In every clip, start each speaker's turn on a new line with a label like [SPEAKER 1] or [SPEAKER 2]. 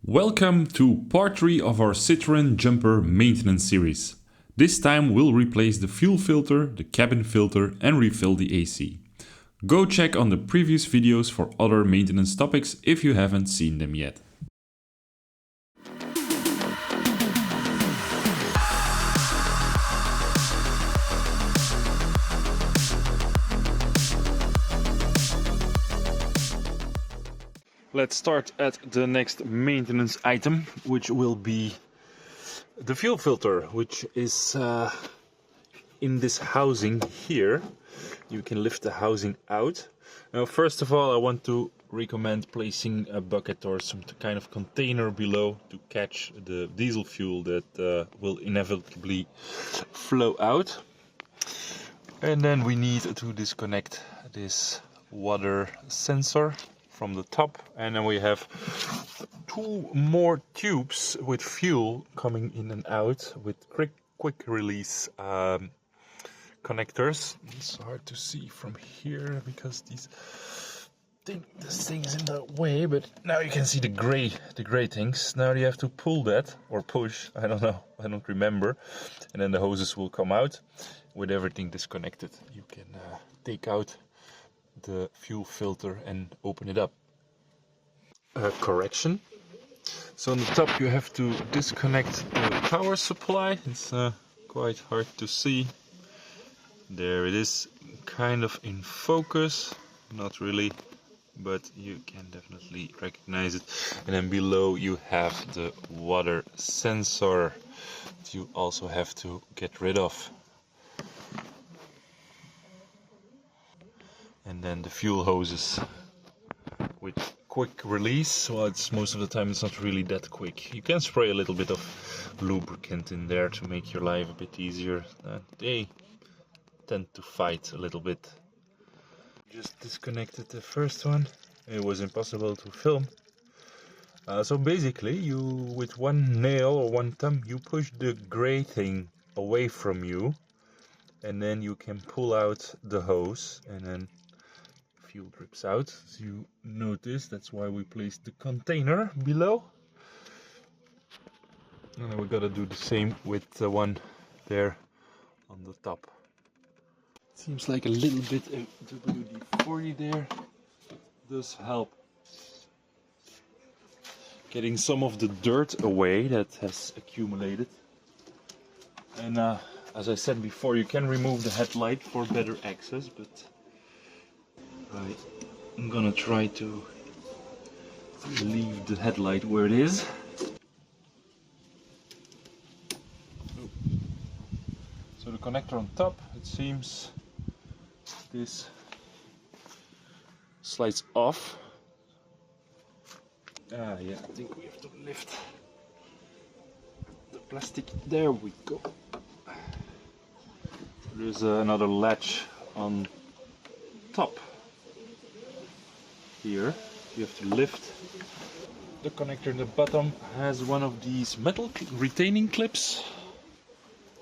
[SPEAKER 1] Welcome to part 3 of our Citroen Jumper maintenance series. This time we'll replace the fuel filter, the cabin filter and refill the AC. Go check on the previous videos for other maintenance topics if you haven't seen them yet. Let's start at the next maintenance item, which will be the fuel filter, which is in this housing here. You can lift the housing out. Now, first of all, I want to recommend placing a bucket or some kind of container below to catch the diesel fuel that will inevitably flow out. And then we need to disconnect this water sensor from the top, and then we have two more tubes with fuel coming in and out with quick release connectors. It's hard to see from here because this thing is in the way, but now you can see the gray things. Now you have to pull that or push, I don't know, I don't remember, and then the hoses will come out with everything disconnected. You can take out the fuel filter and open it up. Correction. So on the top you have to disconnect the power supply. It's quite hard to see. There it is, kind of in focus. Not really, but you can definitely recognize it. And then below you have the water sensor that you also have to get rid of. And then the fuel hoses with quick release. Well, it's most of the time it's not really that quick. You can spray a little bit of lubricant in there to make your life a bit easier. They tend to fight a little bit. Just disconnected the first one. It was impossible to film. So basically, you with one nail or one thumb, you push the gray thing away from you, and then you can pull out the hose, and then fuel drips out. As you notice, that's why we placed the container below. And then we gotta do the same with the one there on the top. Seems like a little bit of WD-40 there does help getting some of the dirt away that has accumulated. And as I said before, you can remove the headlight for better access, but I'm gonna try to leave the headlight where it is. So the connector on top, it seems this slides off. Yeah, I think we have to lift the plastic. There we go. There's another latch on top. Here you have to lift. The connector in the bottom has one of these metal retaining clips.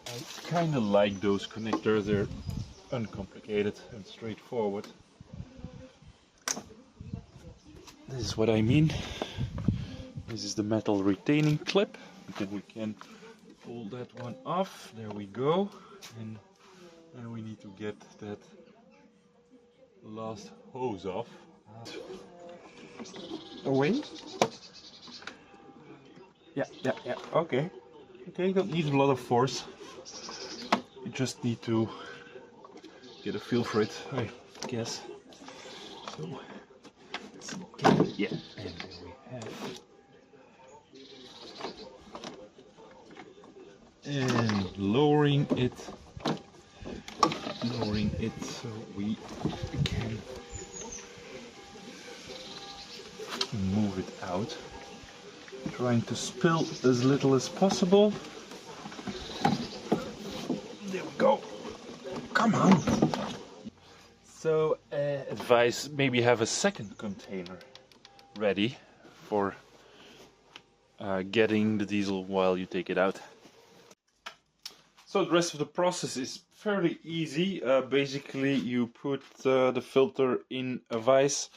[SPEAKER 1] I kind of like those connectors, they're uncomplicated and straightforward. This is what I mean. This is the metal retaining clip. Then we can pull that one off. There we go. And then we need to get that last hose off. Away? Yeah, okay. Okay, you don't need a lot of force. You just need to get a feel for it, I guess. So, yeah, and there we have. And lowering it so we can move it out, trying to spill as little as possible. There we go. Come on. So advise maybe have a second container ready for getting the diesel while you take it out. So the rest of the process is fairly easy. Basically you put the filter in a vise,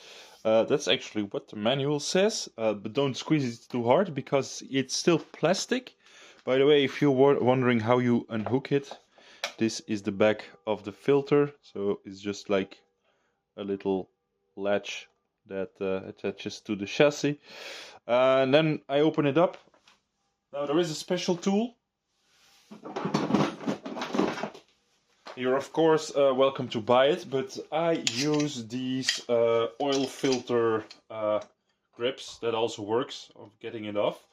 [SPEAKER 1] That's actually what the manual says, but don't squeeze it too hard because it's still plastic. By the way, if you're wondering how you unhook it, this is the back of the filter, so it's just like a little latch that attaches to the chassis. And then I open it up. Now there is a special tool. You're of course welcome to buy it, but I use these oil filter grips that also works of getting it off.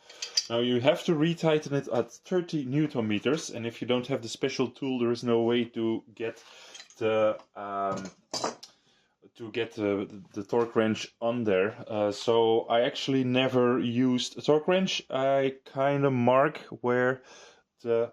[SPEAKER 1] Now you have to retighten it at 30 Newton meters, and if you don't have the special tool, there is no way to get the torque wrench on there. So I actually never used a torque wrench. I kind of mark where the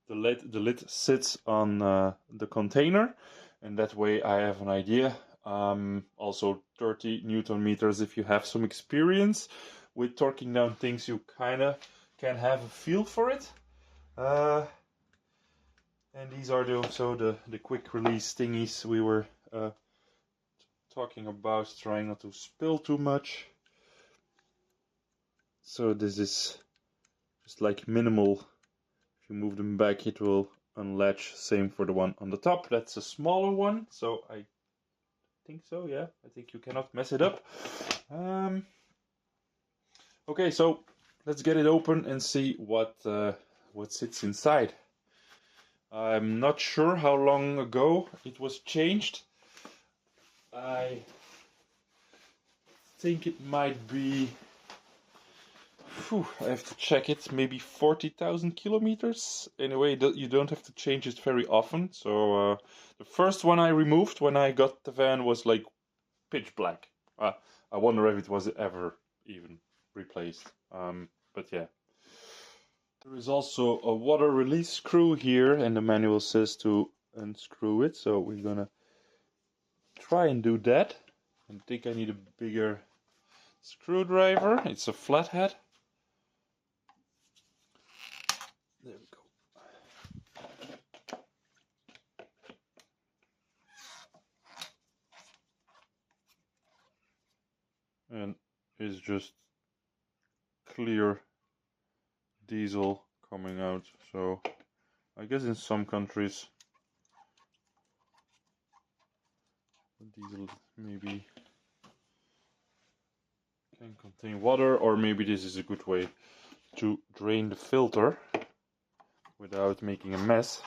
[SPEAKER 1] lid sits on the container, and that way I have an idea. Also 30 Newton meters, if you have some experience with torquing down things, you kind of can have a feel for it. And these are the quick release thingies we were talking about, trying not to spill too much. So this is just like minimal. If you move them back, it will unlatch. Same for the one on the top. That's a smaller one, so I think so, yeah. I think you cannot mess it up. Okay, so let's get it open and see what sits inside. I'm not sure how long ago it was changed. I think it might be, I have to check it, maybe 40,000 kilometers. Anyway, you don't have to change it very often. So the first one I removed when I got the van was like pitch black. I wonder if it was ever even replaced. But yeah. There is also a water release screw here, and the manual says to unscrew it. So we're gonna try and do that. I think I need a bigger screwdriver. It's a flathead. There we go. And it's just clear diesel coming out. So I guess in some countries diesel maybe can contain water, or maybe this is a good way to drain the filter without making a mess.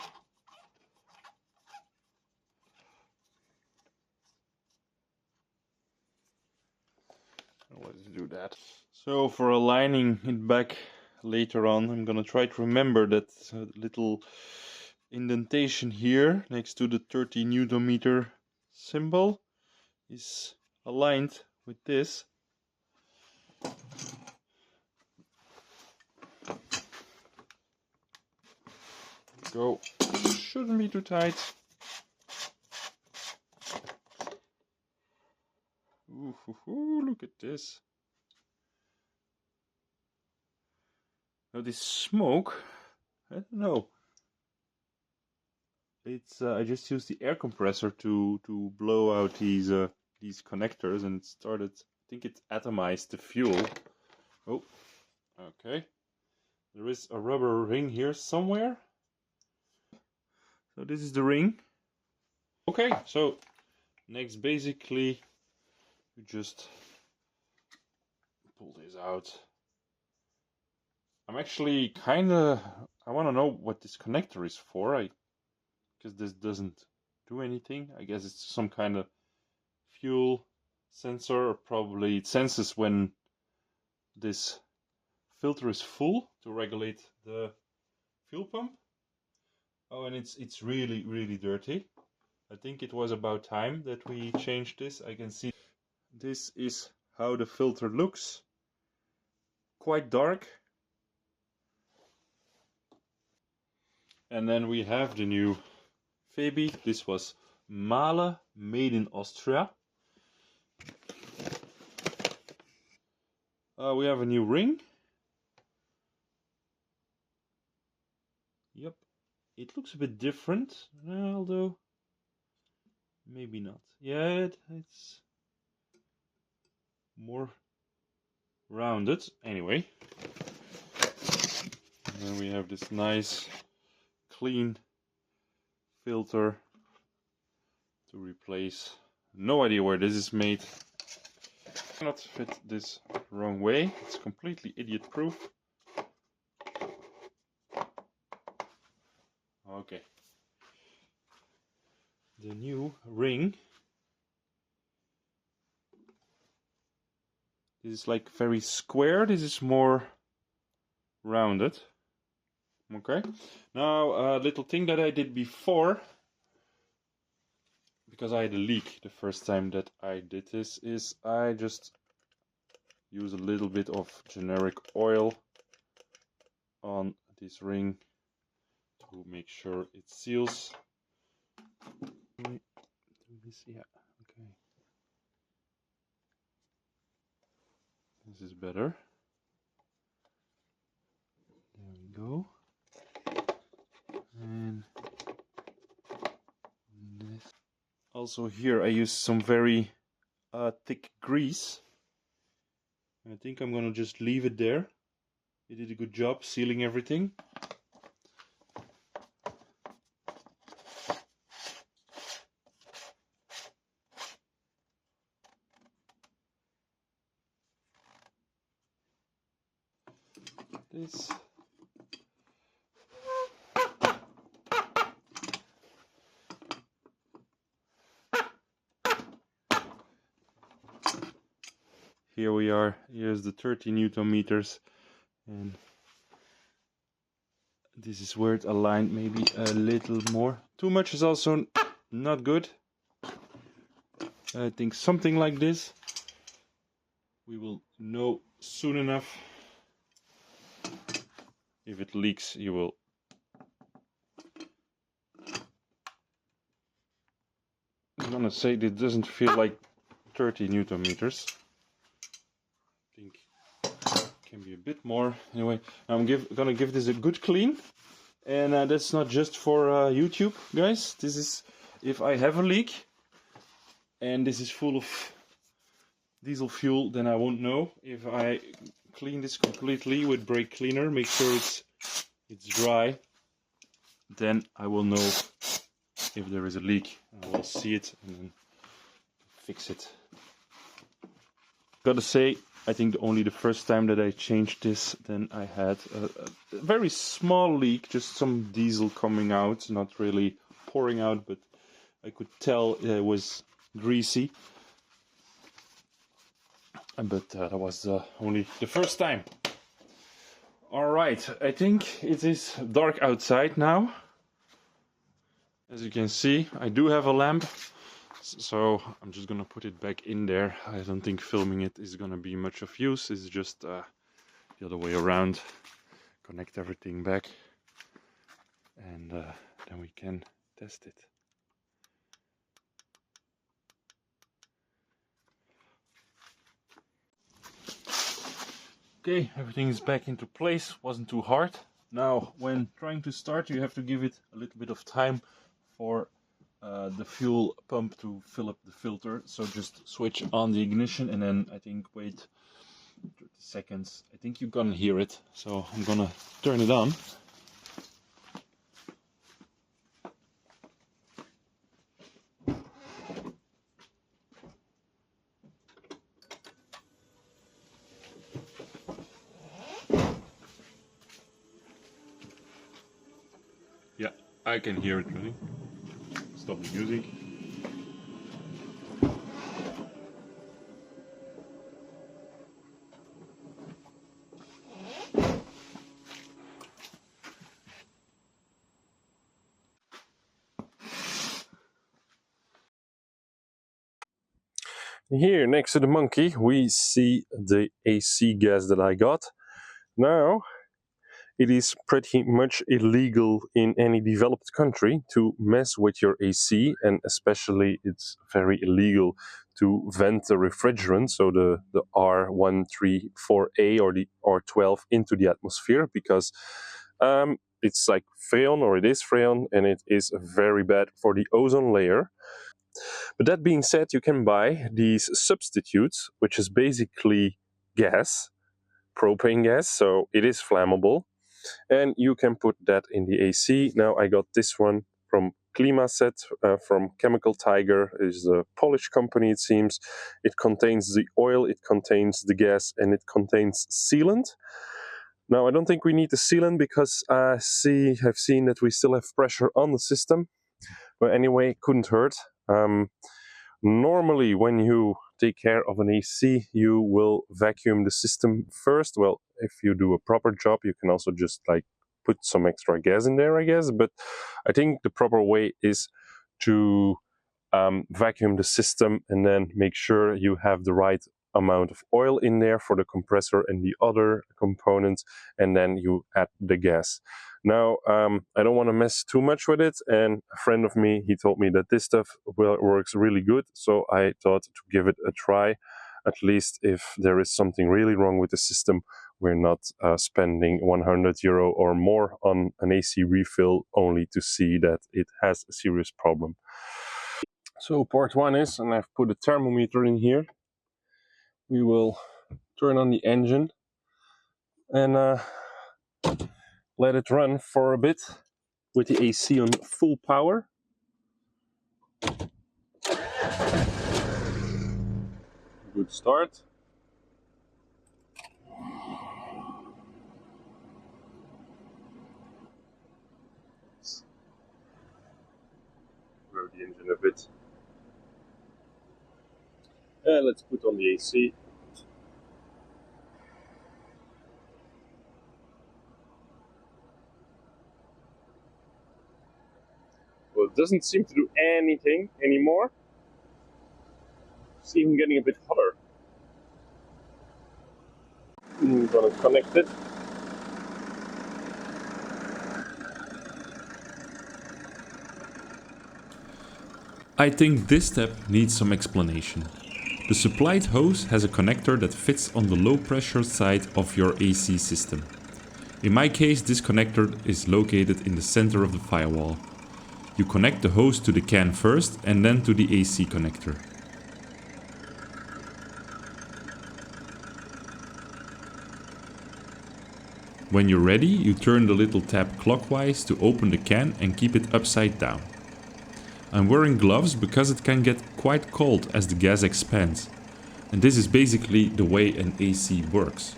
[SPEAKER 1] Let's do that. So for aligning it back later on, I'm gonna try to remember that little indentation here next to the 30 Newton meter symbol is aligned with this. Go. Shouldn't be too tight. Ooh, look at this. Now this smoke, I don't know. It's I just used the air compressor to blow out these connectors, and it started. I think it atomized the fuel. Oh, okay. There is a rubber ring here somewhere. So this is the ring. Okay, so next basically you just pull this out. I'm actually I want to know what this connector is for, because this doesn't do anything. I guess it's some kind of fuel sensor, or probably it senses when this filter is full to regulate the fuel pump. Oh, and it's really dirty. I think it was about time that we changed this. I can see this is how the filter looks. Quite dark. And then we have the new Fabi. This was Mahle, made in Austria. We have a new ring. Yep, it looks a bit different, although maybe not. Yeah, it's more rounded. Anyway, and then we have this nice clean filter to replace. No idea where this is made. Cannot fit this wrong way. It's completely idiot proof. Okay. The new ring. This is like very square. This is more rounded. Okay. Now a little thing that I did before, because I had a leak the first time that I did this, is I just use a little bit of generic oil on this ring to make sure it seals. Let me do this. Yeah, okay. This is better. There we go. And this. Also here I use some very thick grease. I think I'm gonna just leave it there. It did a good job sealing everything. This. Here we are. Here's the 30 Newton meters, and this is where it aligned maybe a little more. Too much is also not good. I think something like this. We will know soon enough. If it leaks, you will. I'm gonna say this doesn't feel like 30 Newton meters. I think it can be a bit more. Anyway, I'm gonna give this a good clean. And that's not just for YouTube, guys. This is if I have a leak and this is full of diesel fuel, then I won't know. If I clean this completely with brake cleaner, make sure it's dry, then I will know if there is a leak. I will see it and then fix it. Gotta say, I think only the first time that I changed this, then I had a very small leak, just some diesel coming out, not really pouring out, but I could tell it was greasy. But that was only the first time. Alright, I think it is dark outside now. As you can see, I do have a lamp. So I'm just gonna put it back in there. I don't think filming it is gonna be much of use. It's just the other way around. Connect everything back, and then we can test it. Okay, everything is back into place. Wasn't too hard. Now, when trying to start, you have to give it a little bit of time for the fuel pump to fill up the filter. So just switch on the ignition and then I think wait 30 seconds. I think you're gonna hear it. So I'm gonna turn it on. Yeah, I can hear it running. Stop the music. Here next to the monkey we see the AC gas that I got. Now it is pretty much illegal in any developed country to mess with your AC, and especially it's very illegal to vent the refrigerant, so the R134A or the R12 into the atmosphere, because it's like freon, or it is freon, and it is very bad for the ozone layer.
[SPEAKER 2] But that being said, you can buy these substitutes, which is basically gas, propane gas, so it is flammable, and you can put that in the AC. Now I got this one from Klimaset, from Chemical Tiger. Is a Polish company, it seems. It contains the oil, it contains the gas, and it contains sealant. Now I don't think we need the sealant because I've seen that we still have pressure on the system. But anyway, couldn't hurt. Normally, when you take care of an AC, you will vacuum the system first. Well, if you do a proper job, you can also just like put some extra gas in there, I guess. But I think the proper way is to vacuum the system and then make sure you have the right amount of oil in there for the compressor and the other components, and then you add the gas. Now, I don't want to mess too much with it, and a friend of me, he told me that this stuff works really good, so I thought to give it a try. At least if there is something really wrong with the system, we're not spending €100 or more on an AC refill only to see that it has a serious problem. So part one is, and I've put a thermometer in here, we will turn on the engine and let it run for a bit with the AC on full power. Good start. Grow the engine a bit. And let's put on the AC. Well, it doesn't seem to do anything anymore. It's even getting a bit hotter. I'm gonna connect it.
[SPEAKER 1] I think this step needs some explanation. The supplied hose has a connector that fits on the low pressure side of your AC system. In my case, this connector is located in the center of the firewall. You connect the hose to the can first and then to the AC connector. When you're ready, you turn the little tab clockwise to open the can and keep it upside down. I'm wearing gloves because it can get quite cold as the gas expands. And this is basically the way an AC works.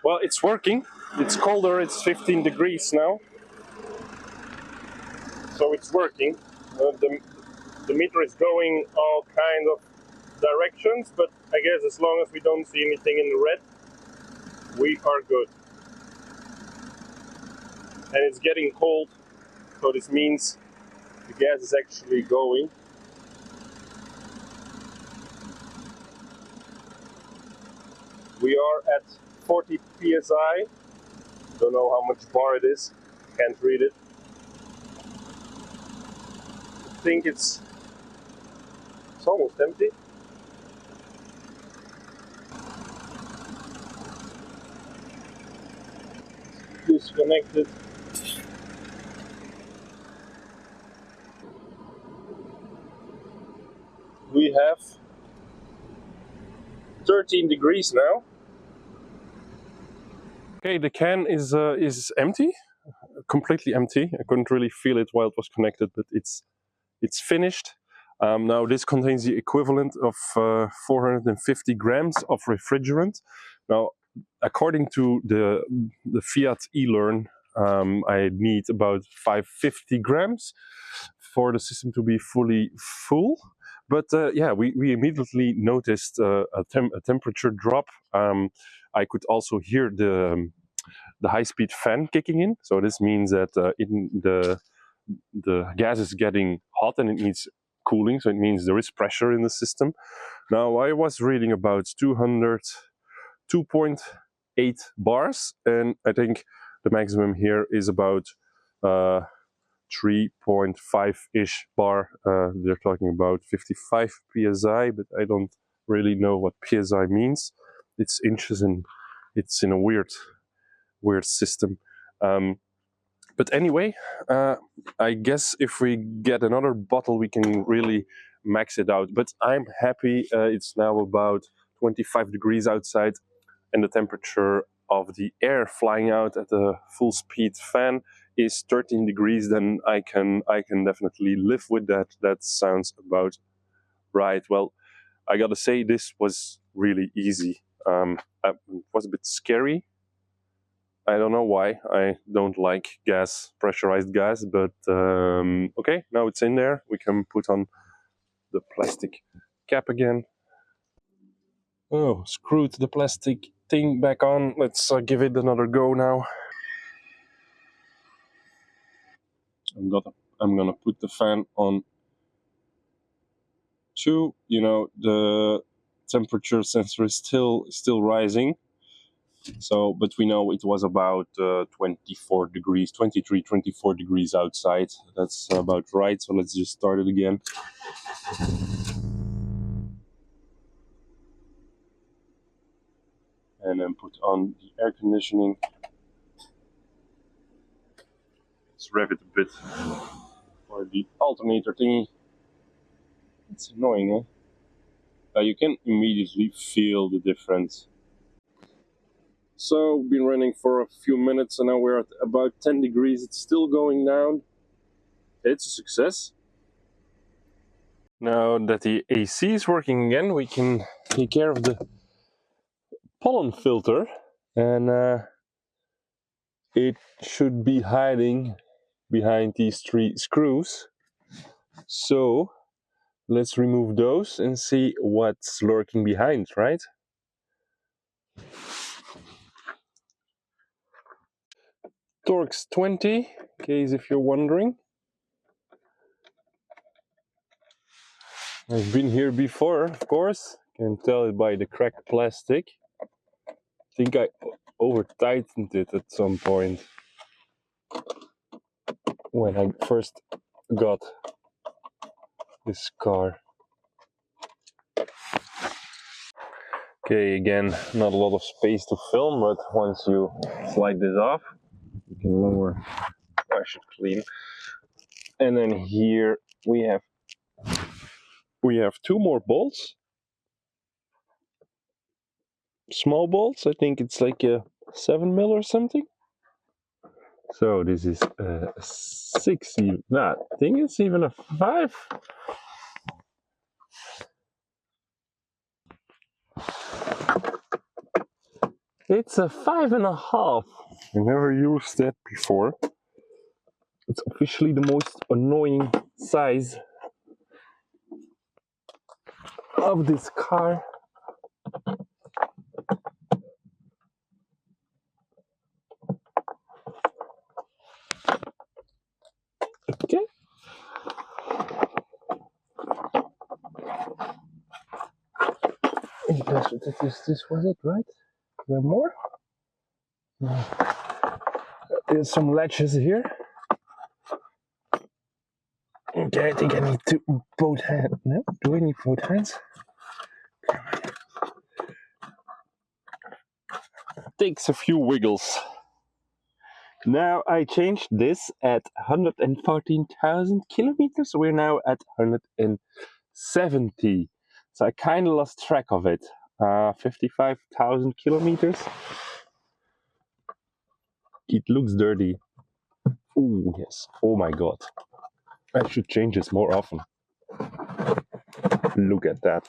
[SPEAKER 2] Well, it's working. It's colder, it's 15 degrees now. So it's working. The meter is going all kind of directions, but I guess as long as we don't see anything in the red, we are good. And it's getting cold, so this means the gas is actually going. We are at 40 psi. Don't know how much bar it is. Can't read it. I think it's almost empty. Disconnected. We have 13 degrees now. Okay, the can is empty, completely empty. I couldn't really feel it while it was connected, but it's finished. Now this contains the equivalent of 450 grams of refrigerant. Now, according to the Fiat eLearn, I need about 550 grams for the system to be fully full. But yeah, we immediately noticed a temperature drop. I could also hear the high-speed fan kicking in. So this means that the gas is getting hot and it needs cooling. So it means there is pressure in the system. Now I was reading about 2.8 bars, and I think the maximum here is about 3.5-ish bar. They're talking about 55 psi, but I don't really know what psi means. It's inches and it's in a weird system. But anyway, I guess if we get another bottle, we can really max it out. But I'm happy. It's now about 25 degrees outside, and the temperature of the air flying out at the full speed fan is 13 degrees. Then I can definitely live with that. That sounds about right. Well, I gotta say this was really easy. It was a bit scary. I don't know why. I don't like gas, pressurized gas, but okay, now it's in there. We can put on the plastic cap again. Oh, screwed the plastic thing back on. Let's give it another go now. I'm gonna put the fan on 2. You know, the temperature sensor is still rising. So, but we know it was about 24 degrees, 23, 24 degrees outside. That's about right. So let's just start it again. And then put on the air conditioning. Let's rev it a bit for the alternator thingy. It's annoying, eh? You can immediately feel the difference. So, been running for a few minutes and now we're at about 10 degrees. It's still going down. It's a success. Now that the AC is working again, we can take care of the pollen filter, and it should be hiding behind these 3 screws. So let's remove those and see what's lurking behind, right? Torx 20, in case if you're wondering. I've been here before, of course. Can tell it by the cracked plastic. I think I over tightened it at some point when I first got this car. Okay, again, not a lot of space to film, but once you slide this off, you can lower. I should clean. And then here we have 2 more bolts, small bolts. I think it's like a 7mm or something. So this is a 6. I think it's even a 5. It's a 5.5. I never used that before. It's officially the most annoying size of this car. Okay. This was it, right? Is there more? No. There's some latches here. Okay, I think I need to both hands. No? Do I need both hands? Takes a few wiggles. Now I changed this at 114,000 kilometers. We're now at 170. So I kind of lost track of it. 55,000 kilometers. It looks dirty. Ooh, yes. Oh my god. I should change this more often. Look at that.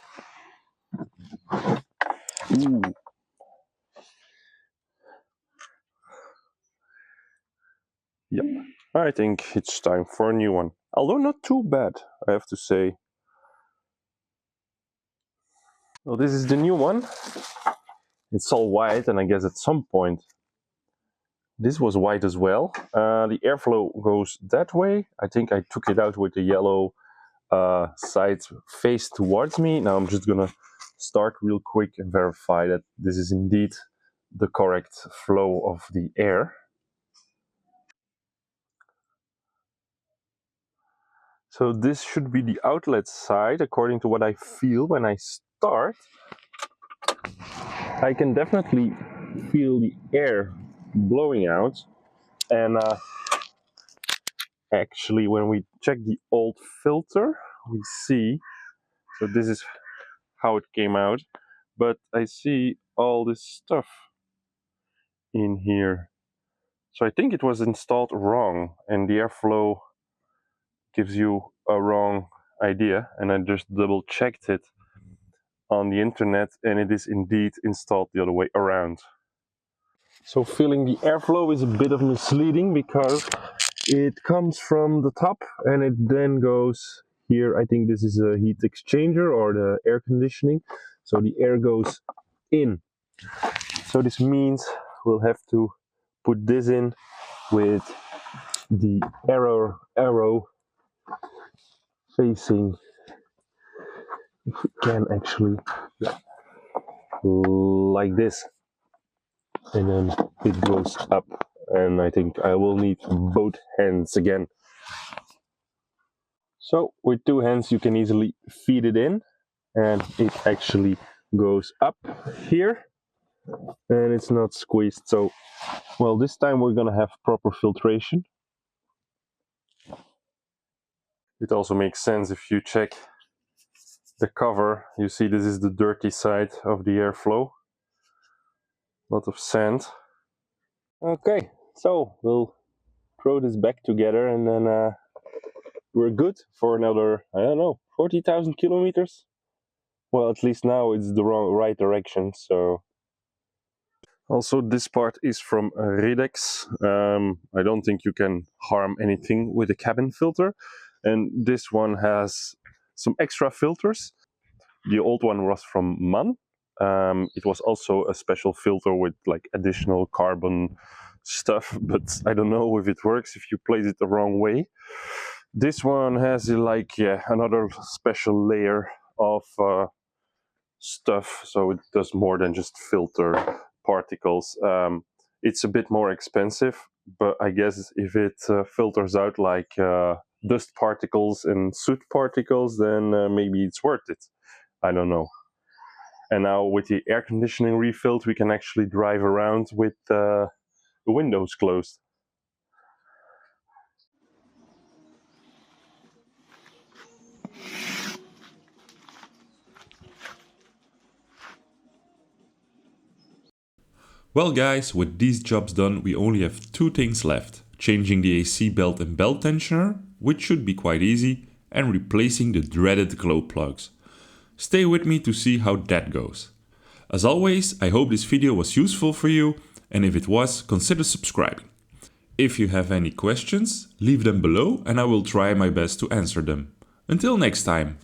[SPEAKER 2] Ooh. Yep. I think it's time for a new one. Although not too bad, I have to say. Well, this is the new one. It's all white, and I guess at some point this was white as well. The airflow goes that way. I think I took it out with the yellow side face towards me. Now I'm just gonna start real quick and verify that this is indeed the correct flow of the air. So this should be the outlet side, according to what I feel when I start. I can definitely feel the air blowing out, and actually, when we check the old filter, we see, so this is how it came out, but I see all this stuff in here. So I think it was installed wrong, and the airflow gives you a wrong idea, and I just double checked it on the internet, and it is indeed installed the other way around. So feeling the airflow is a bit of misleading because it comes from the top and it then goes here. I think this is a heat exchanger or the air conditioning. So the air goes in. So this means we'll have to put this in with the arrow facing. If we can actually, like this, and then it goes up, and I think I will need both hands again. So with two hands you can easily feed it in, and it actually goes up here and it's not squeezed. So well, this time we're gonna have proper filtration. It also makes sense if you check the cover. You see this is the dirty side of the airflow. A lot of sand. Okay, so we'll throw this back together and then we're good for another, I don't know, 40,000 kilometers. Well, at least now it's the right direction. So also this part is from Redex. I don't think you can harm anything with a cabin filter, and this one has some extra filters. The old one was from MAN. It was also a special filter with like additional carbon stuff, but I don't know if it works if you place it the wrong way. This one has like another special layer of stuff, so it does more than just filter particles. It's a bit more expensive, but I guess if it filters out like dust particles and soot particles, then maybe it's worth it. I don't know. And now with the air conditioning refilled, we can actually drive around with the windows closed.
[SPEAKER 1] Well guys, with these jobs done, we only have two things left. Changing the AC belt and belt tensioner, which should be quite easy, and replacing the dreaded glow plugs. Stay with me to see how that goes. As always, I hope this video was useful for you, and if it was, consider subscribing. If you have any questions, leave them below and I will try my best to answer them. Until next time!